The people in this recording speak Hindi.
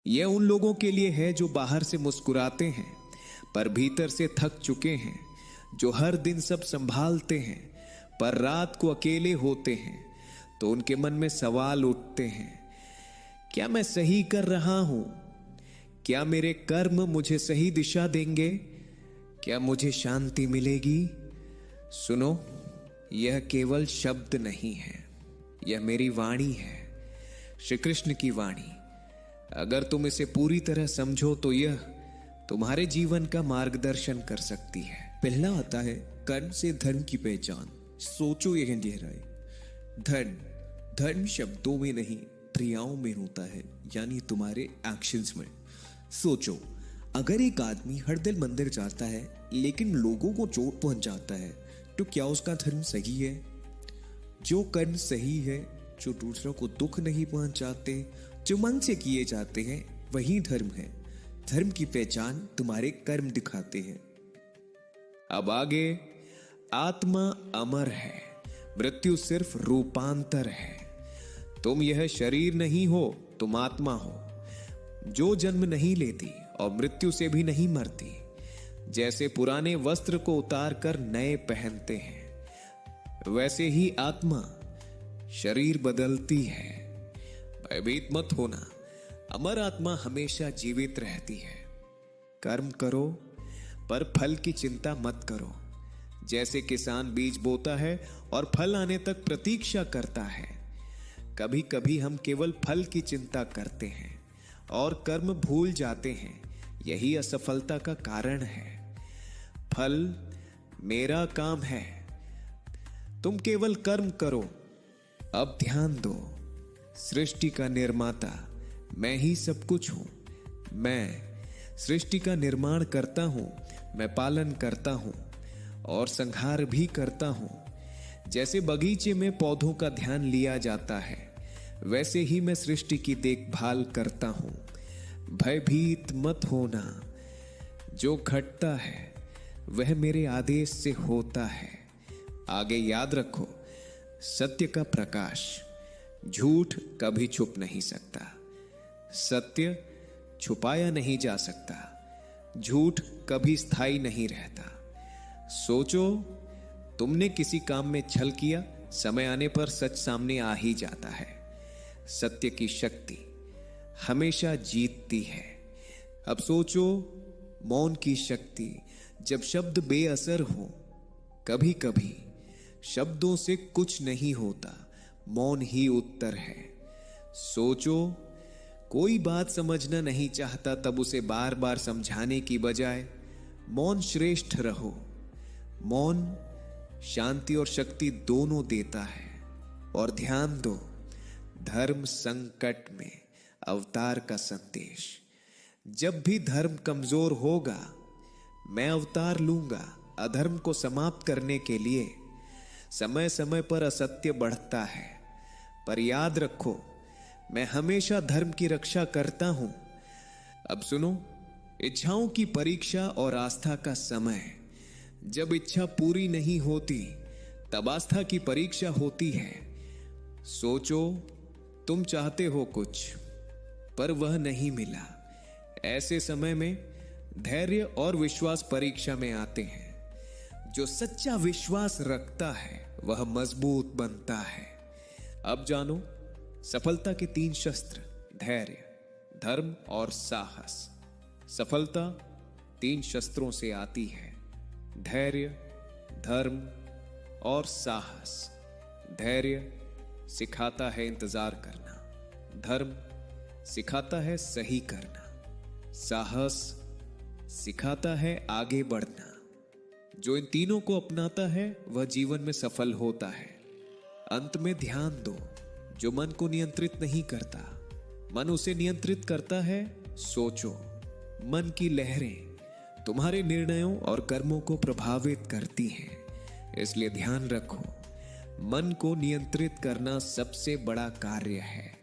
यह उन लोगों के लिए है जो बाहर से मुस्कुराते हैं पर भीतर से थक चुके हैं, जो हर दिन सब संभालते हैं पर रात को अकेले होते हैं। तो उनके मन में सवाल उठते हैं, क्या मैं सही कर रहा हूं? क्या मेरे कर्म मुझे सही दिशा देंगे? क्या मुझे शांति मिलेगी? सुनो, यह केवल शब्द नहीं है, यह मेरी वाणी है, श्री कृष्ण की वाणी। अगर तुम इसे पूरी तरह समझो तो यह तुम्हारे जीवन का मार्गदर्शन कर सकती है। पहला आता है कर्म से धर्म की पहचान। सोचो यह गहराई। धर्म धर्म शब्दों में नहीं, क्रियाओं में होता है, यानी तुम्हारे एक्शंस में। सोचो, अगर एक आदमी हर दिन मंदिर जाता है लेकिन लोगों को चोट पहुंचाता है तो क्या उसका धर्म सही है? जो कर्म सही है, जो दूसरों को दुख नहीं पहुंचाते, जो मन से किए जाते हैं, वही धर्म है। धर्म की पहचान तुम्हारे कर्म दिखाते हैं। अब आगे, आत्मा अमर है, मृत्यु सिर्फ रूपांतर है। तुम यह शरीर नहीं हो, तुम आत्मा हो, जो जन्म नहीं लेती और मृत्यु से भी नहीं मरती। जैसे पुराने वस्त्र को उतार कर नए पहनते हैं, वैसे ही आत्मा शरीर बदलती है। भयभीत मत होना, अमर आत्मा हमेशा जीवित रहती है। कर्म करो पर फल की चिंता मत करो। जैसे किसान बीज बोता है और फल आने तक प्रतीक्षा करता है, कभी कभी हम केवल फल की चिंता करते हैं और कर्म भूल जाते हैं। यही असफलता का कारण है। फल मेरा काम है, तुम केवल कर्म करो। अब ध्यान दो, सृष्टि का निर्माता मैं ही सब कुछ हूं। मैं सृष्टि का निर्माण करता हूं, मैं पालन करता हूं और संहार भी करता हूं। जैसे बगीचे में पौधों का ध्यान लिया जाता है, वैसे ही मैं सृष्टि की देखभाल करता हूं। भयभीत मत होना, जो घटता है वह मेरे आदेश से होता है। आगे याद रखो, सत्य का प्रकाश, झूठ कभी छुप नहीं सकता। सत्य छुपाया नहीं जा सकता, झूठ कभी स्थायी नहीं रहता। सोचो, तुमने किसी काम में छल किया, समय आने पर सच सामने आ ही जाता है। सत्य की शक्ति हमेशा जीतती है। अब सोचो, मौन की शक्ति, जब शब्द बेअसर हो। कभी कभी शब्दों से कुछ नहीं होता, मौन ही उत्तर है। सोचो, कोई बात समझना नहीं चाहता, तब उसे बार बार समझाने की बजाय मौन श्रेष्ठ रहो। मौन शांति और शक्ति दोनों देता है। और ध्यान दो, धर्म संकट में अवतार का संदेश। जब भी धर्म कमजोर होगा, मैं अवतार लूंगा अधर्म को समाप्त करने के लिए। समय समय पर असत्य बढ़ता है, पर याद रखो, मैं हमेशा धर्म की रक्षा करता हूं। अब सुनो, इच्छाओं की परीक्षा और आस्था का समय। जब इच्छा पूरी नहीं होती, तब आस्था की परीक्षा होती है। सोचो, तुम चाहते हो कुछ पर वह नहीं मिला। ऐसे समय में धैर्य और विश्वास परीक्षा में आते हैं। जो सच्चा विश्वास रखता है वह मजबूत बनता है। अब जानो, सफलता के 3 शस्त्र, धैर्य, धर्म और साहस। सफलता 3 शस्त्रों से आती है, धैर्य, धर्म और साहस। धैर्य सिखाता है इंतजार करना, धर्म सिखाता है सही करना, साहस सिखाता है आगे बढ़ना। जो इन तीनों को अपनाता है वह जीवन में सफल होता है। अंत में ध्यान दो, जो मन को नियंत्रित नहीं करता, मन उसे नियंत्रित करता है। सोचो, मन की लहरें तुम्हारे निर्णयों और कर्मों को प्रभावित करती हैं। इसलिए ध्यान रखो, मन को नियंत्रित करना सबसे बड़ा कार्य है।